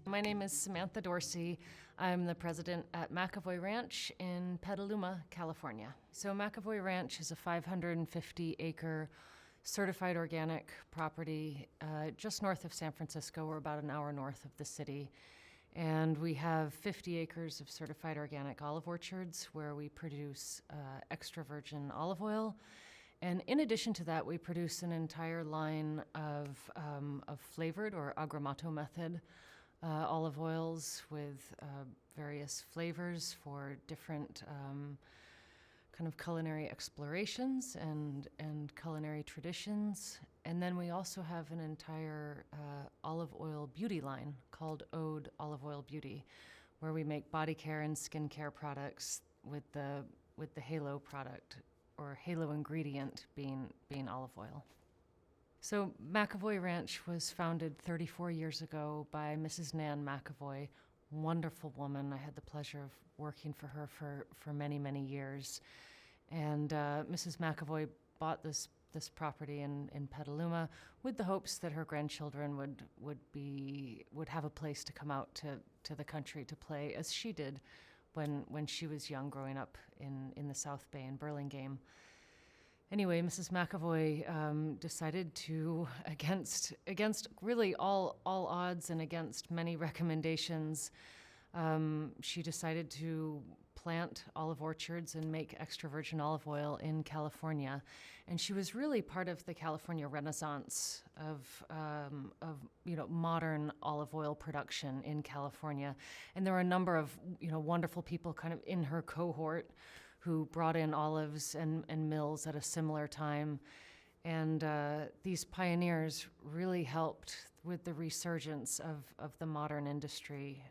My name is Samantha Dorsey. I'm the president at McEvoy Ranch in Petaluma, California. So McEvoy Ranch is a 550-acre certified organic property just north of San Francisco. We're about an hour north of the city. And we have 50 acres of certified organic olive orchards where we produce extra virgin olive oil. And in addition to that, we produce an entire line of flavored or agrumato method olive oils with various flavors for different kind of culinary explorations and culinary traditions. And then we also have an entire olive oil beauty line called Ode Olive Oil Beauty, where we make body care and skincare products with the halo product or halo ingredient being olive oil. So McEvoy Ranch was founded 34 years ago by Mrs. Nan McEvoy, wonderful woman. I had the pleasure of working for her for many, many years. And Mrs. McEvoy bought this property in Petaluma with the hopes that her grandchildren would have a place to come out to the country to play, as she did when she was young, growing up in the South Bay in Burlingame. Anyway, Mrs. McEvoy decided to, against really all odds and against many recommendations, she decided to plant olive orchards and make extra virgin olive oil in California. And she was really part of the California Renaissance of modern olive oil production in California. And there were a number of wonderful people kind of in her cohort who brought in olives and mills at a similar time. And these pioneers really helped with the resurgence of the modern industry,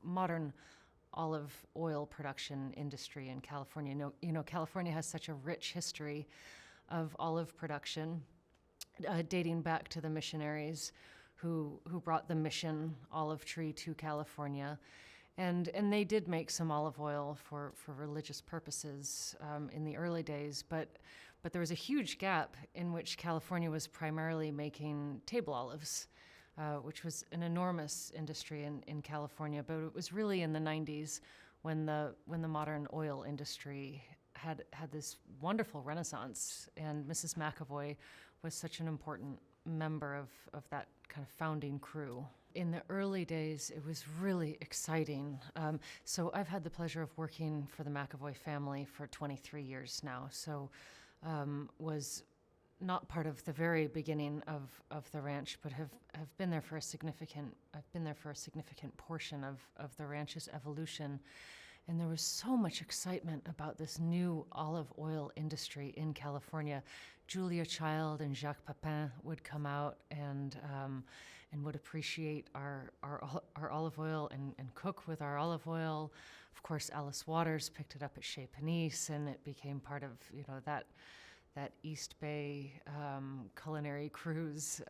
modern olive oil production industry in California. California has such a rich history of olive production, dating back to the missionaries who brought the mission olive tree to California. And they did make some olive oil for religious purposes in the early days, but there was a huge gap in which California was primarily making table olives, which was an enormous industry in California. But it was really in the 90s when the modern oil industry had this wonderful renaissance, and Mrs. McEvoy was such an important member of that kind of founding crew. In the early days, it was really exciting. So I've had the pleasure of working for the McEvoy family for 23 years now. So was not part of the very beginning of the ranch, but have been there for a significant. I've been there for a significant portion of the ranch's evolution. And there was so much excitement about this new olive oil industry in California. Julia Child and Jacques Pepin would come out and would appreciate our olive oil and cook with our olive oil. Of course, Alice Waters picked it up at Chez Panisse, and it became part of that East Bay culinary cruise.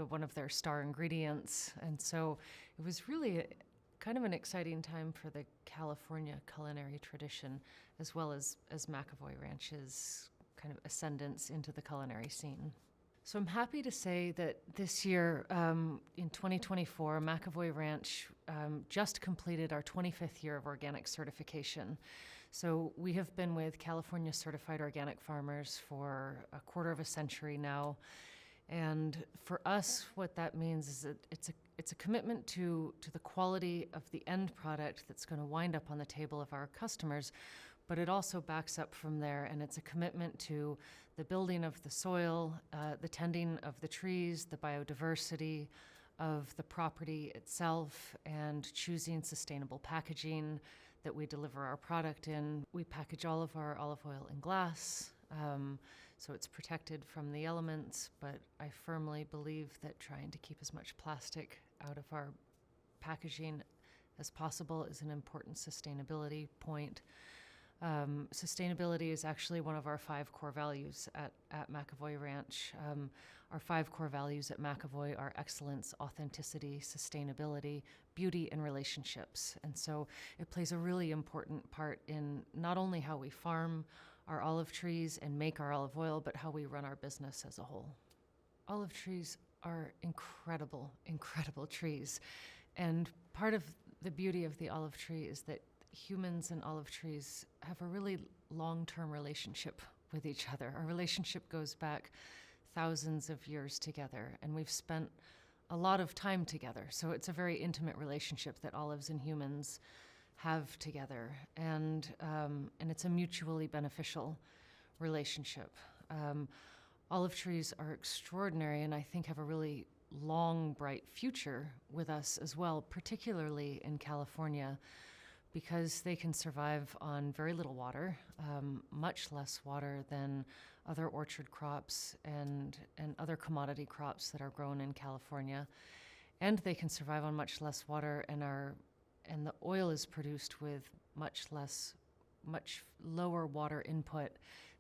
One of their star ingredients, and so it was really kind of an exciting time for the California culinary tradition, as well as McEvoy Ranch's kind of ascendance into the culinary scene. So I'm happy to say that this year, in 2024, McEvoy Ranch just completed our 25th year of organic certification. So we have been with California Certified Organic Farmers for a quarter of a century now. And for us, what that means is that it's a commitment to the quality of the end product that's going to wind up on the table of our customers, but it also backs up from there, and it's a commitment to the building of the soil, the tending of the trees, the biodiversity of the property itself, and choosing sustainable packaging that we deliver our product in. We package all of our olive oil in glass, so it's protected from the elements, but I firmly believe that trying to keep as much plastic out of our packaging as possible is an important sustainability point. Sustainability is actually one of our 5 core values at McEvoy Ranch. Our 5 core values at McEvoy are excellence, authenticity, sustainability, beauty, and relationships. And so it plays a really important part in not only how we farm our olive trees and make our olive oil, but how we run our business as a whole. Olive trees are incredible, incredible trees. And part of the beauty of the olive tree is that humans and olive trees have a really long-term relationship with each other. Our relationship goes back thousands of years together, and we've spent a lot of time together. So it's a very intimate relationship that olives and humans have together, and it's a mutually beneficial relationship. Olive trees are extraordinary, and I think have a really long, bright future with us as well, particularly in California, because they can survive on very little water, much less water than other orchard crops and other commodity crops that are grown in California. And they can survive on much less water, and the oil is produced with much lower water input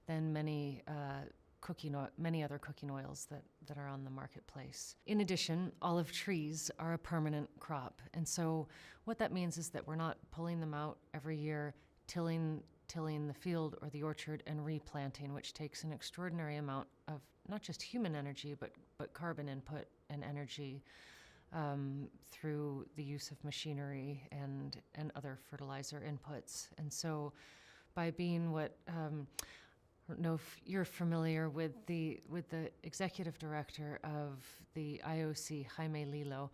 than many other cooking oils that are on the marketplace. In addition, olive trees are a permanent crop. And so what that means is that we're not pulling them out every year, tilling the field or the orchard and replanting, which takes an extraordinary amount of not just human energy, but carbon input and energy through the use of machinery and other fertilizer inputs. And so by being I don't know if you're familiar with the executive director of the IOC, Jaime Lilo.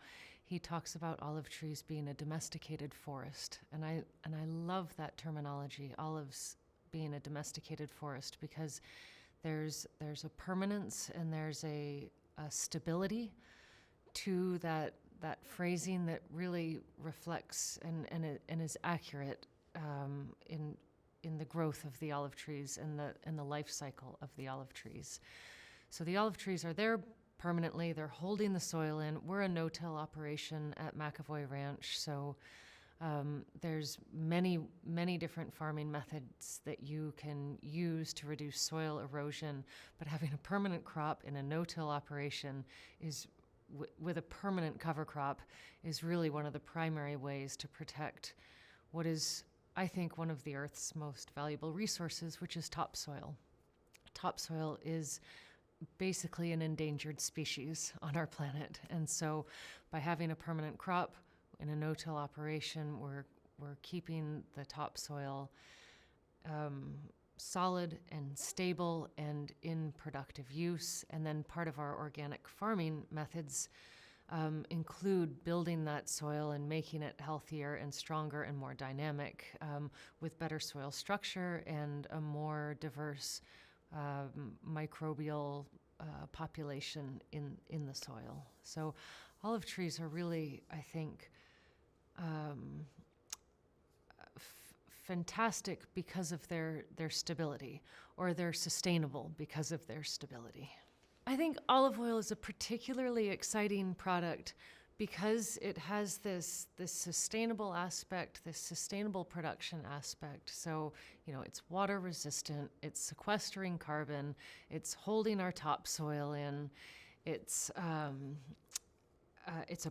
He talks about olive trees being a domesticated forest, and I love that terminology, olives being a domesticated forest, because there's a permanence and there's a stability to that phrasing that really reflects and is accurate in the growth of the olive trees and the life cycle of the olive trees. So the olive trees are there permanently. They're holding the soil in. We're a no-till operation at McEvoy Ranch, so there's many different farming methods that you can use to reduce soil erosion, but having a permanent crop in a no-till operation is with a permanent cover crop is really one of the primary ways to protect what is, I think, one of the Earth's most valuable resources, which is topsoil. Topsoil is basically an endangered species on our planet. And so by having a permanent crop in a no-till operation, we're keeping the topsoil solid and stable and in productive use. And then part of our organic farming methods include building that soil and making it healthier and stronger and more dynamic with better soil structure and a more diverse microbial population in the soil. So olive trees are really, I think, fantastic because of their stability, or they're sustainable because of their stability. I think olive oil is a particularly exciting product because it has this sustainable aspect, this sustainable production aspect. So, it's water resistant, it's sequestering carbon, it's holding our topsoil in, it's a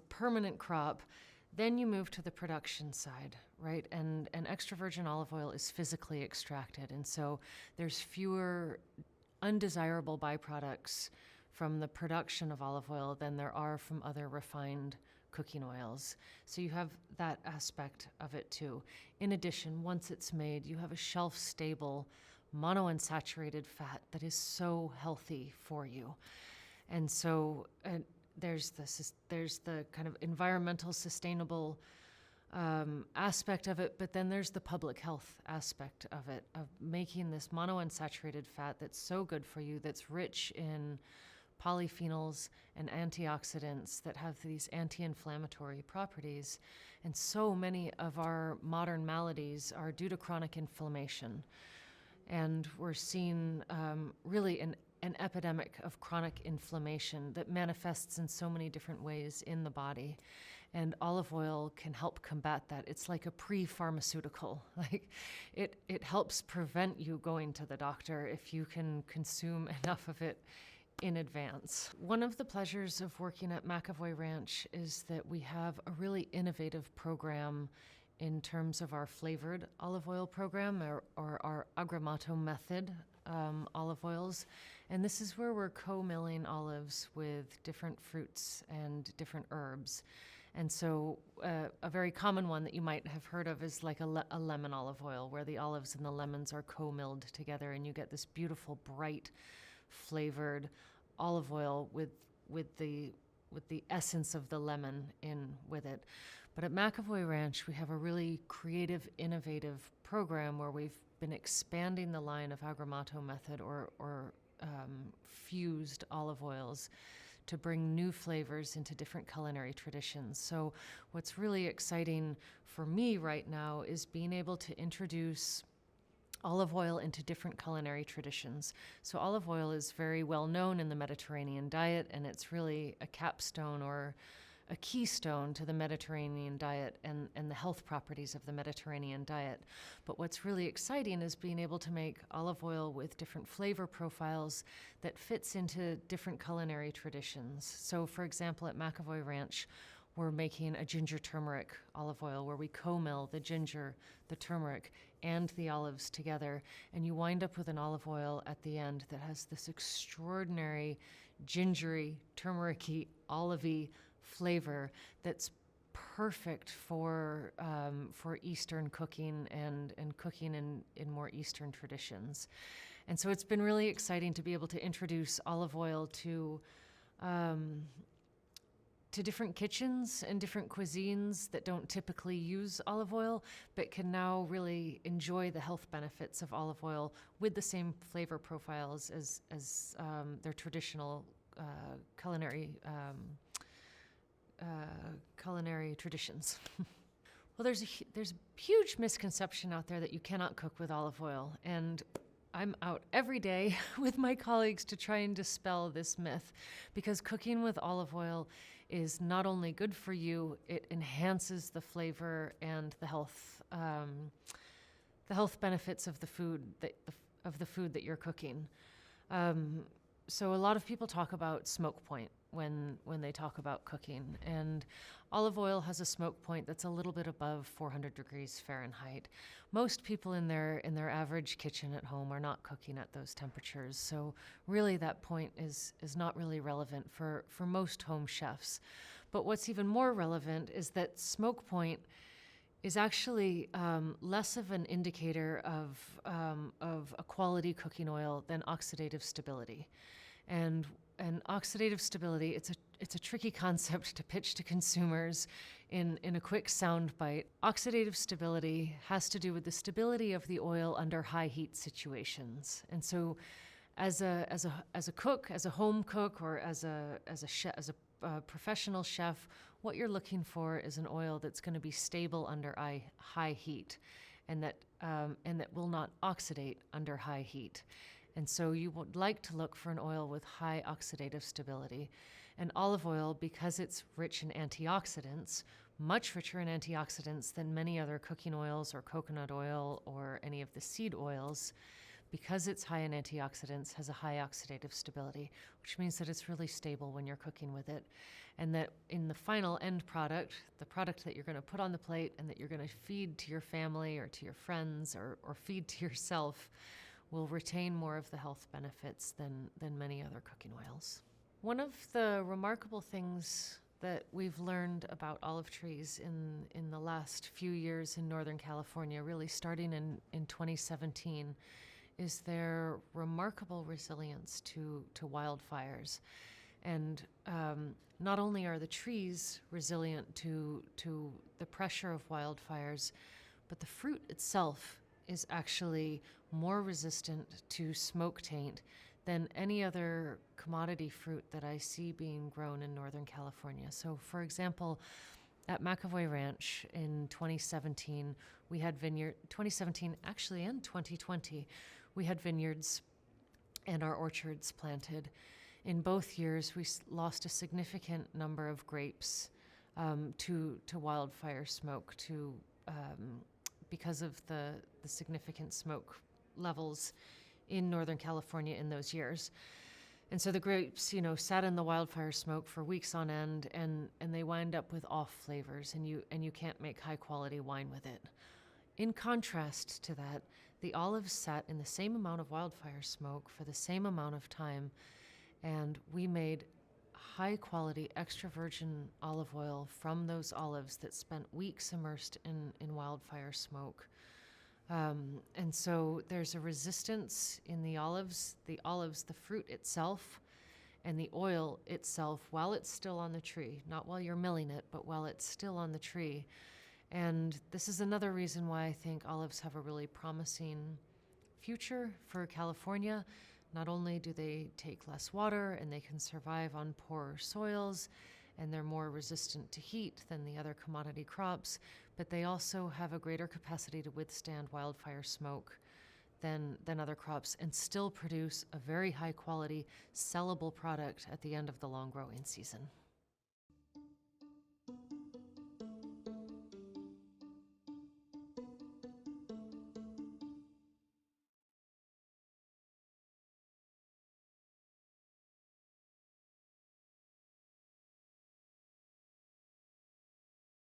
permanent crop. Then you move to the production side, right? And extra virgin olive oil is physically extracted. And so there's fewer undesirable byproducts from the production of olive oil than there are from other refined cooking oils. So you have that aspect of it too. In addition, once it's made, you have a shelf-stable monounsaturated fat that is so healthy for you. And so there's the kind of environmental sustainable aspect of it, but then there's the public health aspect of it, of making this monounsaturated fat that's so good for you, that's rich in polyphenols and antioxidants that have these anti-inflammatory properties. And so many of our modern maladies are due to chronic inflammation. And we're seeing really an epidemic of chronic inflammation that manifests in so many different ways in the body. And olive oil can help combat that. It's like a pre-pharmaceutical. Like it helps prevent you going to the doctor if you can consume enough of it in advance. One of the pleasures of working at McEvoy Ranch is that we have a really innovative program in terms of our flavored olive oil program, or our agrumato method olive oils. And this is where we're co-milling olives with different fruits and different herbs. And so a very common one that you might have heard of is like a lemon olive oil, where the olives and the lemons are co-milled together, and you get this beautiful, bright, flavored olive oil with the essence of the lemon in with it. But at McEvoy Ranch, we have a really creative, innovative program where we've been expanding the line of agrumato method or fused olive oils to bring new flavors into different culinary traditions. So what's really exciting for me right now is being able to introduce olive oil into different culinary traditions. So olive oil is very well known in the Mediterranean diet, and it's really a capstone or a keystone to the Mediterranean diet and the health properties of the Mediterranean diet. But what's really exciting is being able to make olive oil with different flavor profiles that fits into different culinary traditions. So for example, at McEvoy Ranch, we're making a ginger turmeric olive oil where we co-mill the ginger, the turmeric, and the olives together. And you wind up with an olive oil at the end that has this extraordinary gingery, turmeric-y, olivey flavor that's perfect for Eastern cooking and cooking in more Eastern traditions. And so it's been really exciting to be able to introduce olive oil to different kitchens and different cuisines that don't typically use olive oil, but can now really enjoy the health benefits of olive oil with the same flavor profiles as their traditional culinary traditions. Well, there's a huge misconception out there that you cannot cook with olive oil, and I'm out every day with my colleagues to try and dispel this myth, because cooking with olive oil is not only good for you, it enhances the flavor and the health benefits of the food that you're cooking. So a lot of people talk about smoke point when they talk about cooking, and olive oil has a smoke point that's a little bit above 400 degrees Fahrenheit. Most people in their average kitchen at home are not cooking at those temperatures, so really that point is not really relevant for most home chefs. But what's even more relevant is that smoke point is actually less of an indicator of a quality cooking oil than oxidative stability. And oxidative stability, it's a tricky concept to pitch to consumers in a quick sound bite. Oxidative stability has to do with the stability of the oil under high heat situations. And so as a cook, as a home cook, or as a professional chef, what you're looking for is an oil that's going to be stable under high heat, and that will not oxidate under high heat. And so you would like to look for an oil with high oxidative stability. And olive oil, because it's rich in antioxidants, much richer in antioxidants than many other cooking oils or coconut oil or any of the seed oils, because it's high in antioxidants, has a high oxidative stability, which means that it's really stable when you're cooking with it. And that in the final end product, the product that you're going to put on the plate and that you're going to feed to your family or to your friends or feed to yourself, will retain more of the health benefits than many other cooking oils. One of the remarkable things that we've learned about olive trees in the last few years in Northern California, really starting in 2017, is their remarkable resilience to wildfires. And not only are the trees resilient to the pressure of wildfires, but the fruit itself is actually more resistant to smoke taint than any other commodity fruit that I see being grown in Northern California. So for example, at McEvoy Ranch in 2017, we had 2017 actually and 2020, we had vineyards and our orchards planted. In both years, we lost a significant number of grapes to wildfire smoke, because of the significant smoke levels in Northern California in those years. And so the grapes, sat in the wildfire smoke for weeks on end, and they wind up with off flavors, and you can't make high quality wine with it. In contrast to that, the olives sat in the same amount of wildfire smoke for the same amount of time, and we made high quality extra virgin olive oil from those olives that spent weeks immersed in wildfire smoke. And so there's a resistance in the olives, the fruit itself, and the oil itself while it's still on the tree, not while you're milling it, but while it's still on the tree. And this is another reason why I think olives have a really promising future for California. Not only do they take less water and they can survive on poorer soils, and they're more resistant to heat than the other commodity crops, but they also have a greater capacity to withstand wildfire smoke than other crops and still produce a very high quality, sellable product at the end of the long growing season.